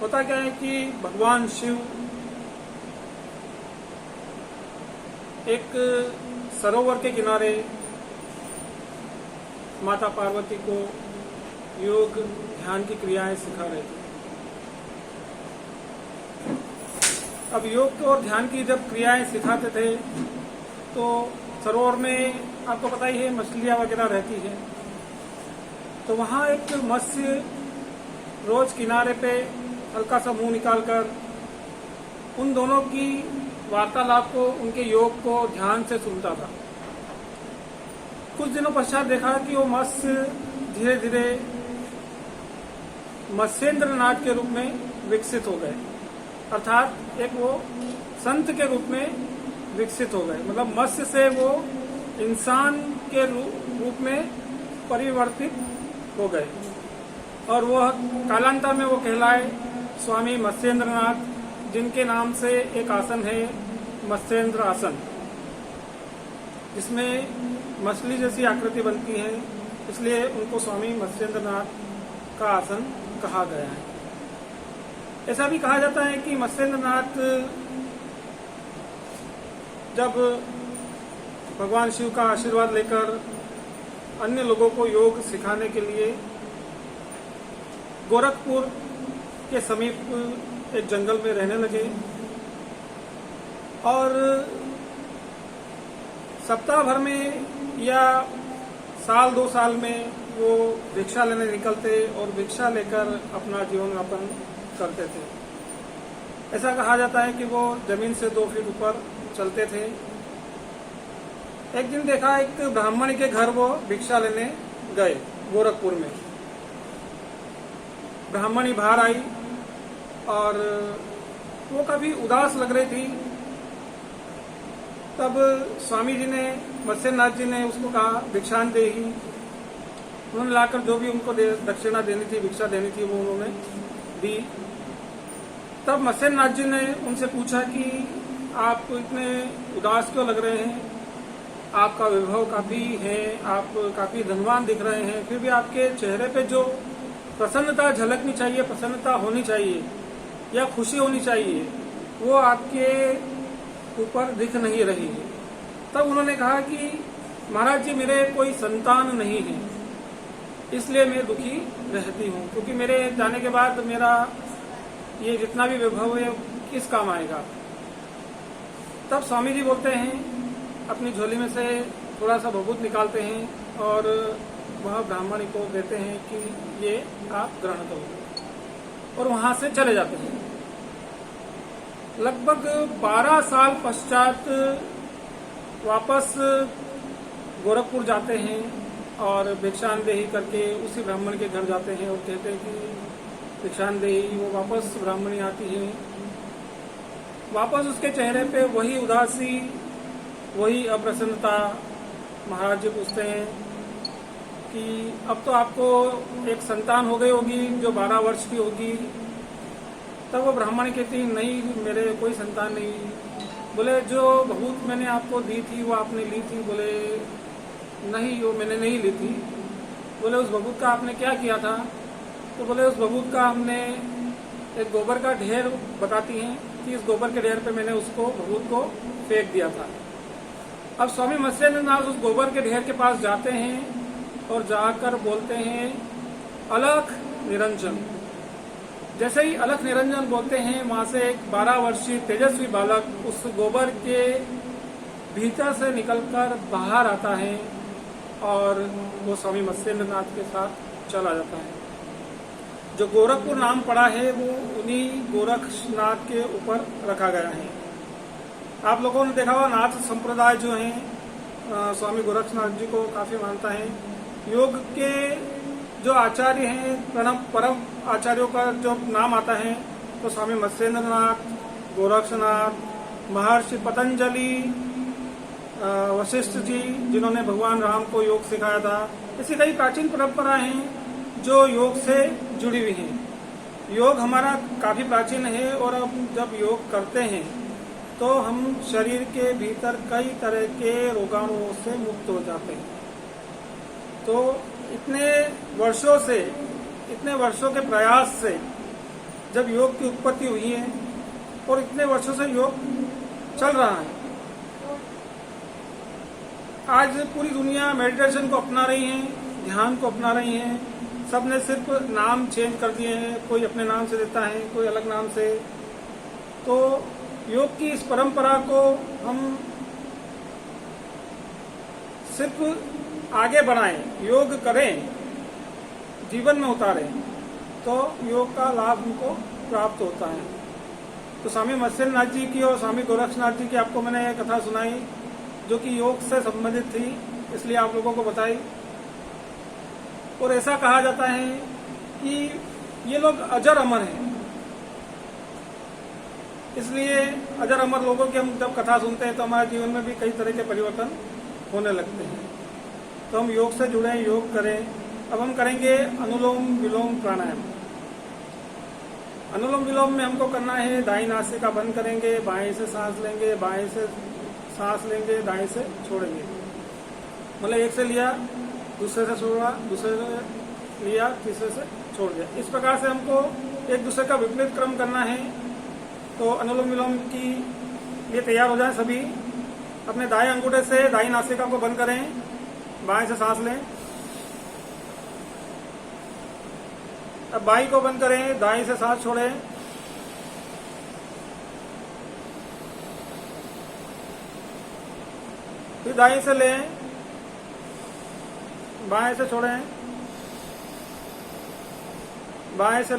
होता क्या है कि भगवान शिव एक सरोवर के किनारे माता पार्वती को योग ध्यान की क्रियाएं सिखा रहे थे। अब योग और ध्यान की जब क्रियाएं सिखाते थे तो सरोवर में आपको पता ही है मछलियां वगैरह रहती है, तो वहां एक मत्स्य रोज किनारे पे हल्का सा मुंह निकालकर उन दोनों की वार्तालाप को, उनके योग को ध्यान से सुनता था। कुछ दिनों पश्चात देखा कि वो मत्स्य धीरे धीरे मत्स्येंद्र नाथ के रूप में विकसित हो गए, अर्थात एक वो संत के रूप में विकसित हो गए। मतलब मत्स्य से वो इंसान के रूप में परिवर्तित हो गए और वह कालांतर में वो कहलाए स्वामी मत्स्येंद्र नाथ, जिनके नाम से एक आसन है मत्स्येंद्र आसन, जिसमें मछली जैसी आकृति बनती है, इसलिए उनको स्वामी मत्स्येंद्र नाथ का आसन कहा गया है। ऐसा भी कहा जाता है कि मत्स्येंद्र नाथ जब भगवान शिव का आशीर्वाद लेकर अन्य लोगों को योग सिखाने के लिए गोरखपुर के समीप एक जंगल में रहने लगे और सप्ताह भर में या साल 2 साल में वो भिक्षा लेने निकलते और भिक्षा लेकर अपना जीवन यापन करते थे। ऐसा कहा जाता है कि वो जमीन से 2 फीट ऊपर चलते थे। एक दिन देखा एक ब्राह्मण के घर वो भिक्षा लेने गए गोरखपुर में। ब्राह्मणी बाहर आई और वो काफी उदास लग रही थी। तब स्वामी जी ने, मत्स्यनाथ जी ने उसको कहा भिक्षान दे ही। उन्होंने लाकर जो भी उनको दक्षिणा देनी थी, भिक्षा देनी थी, वो उन्होंने दी। तब मत्स्यनाथ जी ने उनसे पूछा कि आप इतने उदास क्यों लग रहे हैं, आपका वैभव काफी है, आप काफी धनवान दिख रहे हैं, फिर भी आपके चेहरे पे जो प्रसन्नता झलकनी चाहिए, प्रसन्नता होनी चाहिए या खुशी होनी चाहिए, वो आपके ऊपर दिख नहीं रही है। तब उन्होंने कहा कि महाराज जी, मेरे कोई संतान नहीं है, इसलिए मैं दुखी रहती हूँ, क्योंकि मेरे जाने के बाद मेरा ये जितना भी वैभव है किस काम आएगा। तब स्वामी जी बोलते हैं, अपनी झोली में से थोड़ा सा भभूत निकालते हैं और वह ब्राह्मणी को देते हैं कि ये आप ग्रहण करो, और वहां से चले जाते हैं। लगभग 12 साल पश्चात वापस गोरखपुर जाते हैं और भिक्षांदेही करके उसी ब्राह्मण के घर जाते हैं और कहते हैं कि भिक्षांदेही। वो वापस ब्राह्मणी आती है, वापस उसके चेहरे पे वही उदासी, वही अप्रसन्नता। महाराज जी पूछते हैं कि अब तो आपको एक संतान हो गई होगी जो 12 वर्ष की होगी। तब वो ब्राह्मण कहती नहीं, मेरे कोई संतान नहीं। बोले जो भभूत मैंने आपको दी थी वो आपने ली थी? बोले नहीं, वो मैंने नहीं ली थी। बोले उस भभूत का आपने क्या किया था? तो बोले उस भभूत का हमने एक गोबर का ढेर, बताती हैं कि इस गोबर के ढेर पे मैंने उसको भभूत को फेंक दिया था। अब स्वामी मत्स्येंद्र नाथ उस गोबर के ढेर के पास जाते हैं और जाकर बोलते हैं अलख निरंजन। जैसे ही अलख निरंजन बोलते हैं, वहां से एक 12 वर्षीय तेजस्वी बालक उस गोबर के भीतर से निकलकर बाहर आता है और वो स्वामी मत्स्येंद्र नाथ के साथ चला जाता है। जो गोरखपुर नाम पड़ा है वो उन्हीं गोरखनाथ के ऊपर रखा गया है। आप लोगों ने देखा होगा नाथ संप्रदाय जो है स्वामी गोरखनाथ जी को काफी मानता है। योग के जो आचार्य हैं, परम आचार्यों का जो नाम आता है तो स्वामी मत्स्येंद्र नाथ, गोरक्षनाथ, महर्षि पतंजलि, वशिष्ठ जी जिन्होंने भगवान राम को योग सिखाया था। ऐसी कई प्राचीन परंपराएं हैं जो योग से जुड़ी हुई हैं। योग हमारा काफी प्राचीन है और अब जब योग करते हैं तो हम शरीर के भीतर कई तरह के रोगाणुओं से मुक्त हो जाते हैं। तो इतने वर्षों के प्रयास से जब योग की उत्पत्ति हुई है और इतने वर्षों से योग चल रहा है। आज पूरी दुनिया मेडिटेशन को अपना रही है, ध्यान को अपना रही है। सबने सिर्फ नाम चेंज कर दिए हैं, कोई अपने नाम से देता है, कोई अलग नाम से। तो योग की इस परंपरा को हम सिर्फ आगे बढ़ाएं, योग करें, जीवन में उतारें, तो योग का लाभ हमको प्राप्त होता है। तो स्वामी मत्स्येंद्रनाथ जी की और स्वामी गोरक्षनाथ जी की आपको मैंने यह कथा सुनाई, जो कि योग से संबंधित थी, इसलिए आप लोगों को बताई। और ऐसा कहा जाता है कि ये लोग अजर अमर हैं, इसलिए अजर अमर लोगों की हम जब कथा सुनते हैं तो हमारे जीवन में भी कई तरह के परिवर्तन होने लगते हैं। तो हम योग से जुड़े, योग करें। अब हम करेंगे अनुलोम विलोम प्राणायाम। अनुलोम विलोम में हमको करना है, दाईं नासिका बंद करेंगे, बाएं से सांस लेंगे, बाएं से सांस लेंगे, दाएं से छोड़ेंगे। मतलब एक से लिया, दूसरे से छोड़ा, दूसरे से लिया, तीसरे से छोड़ दिया। इस प्रकार से हमको एक दूसरे का विपरीत क्रम करना है। तो अनुलोम विलोम की लिए तैयार हो जाए सभी। अपने दाएं अंगूठे से दाईं नासिका को बंद करें, बाएं से सांस लें। अब बाईं को बंद करें, दाईं से सांस छोड़ें। फिर दाईं से लें, बाएं से छोड़ें, बाएं से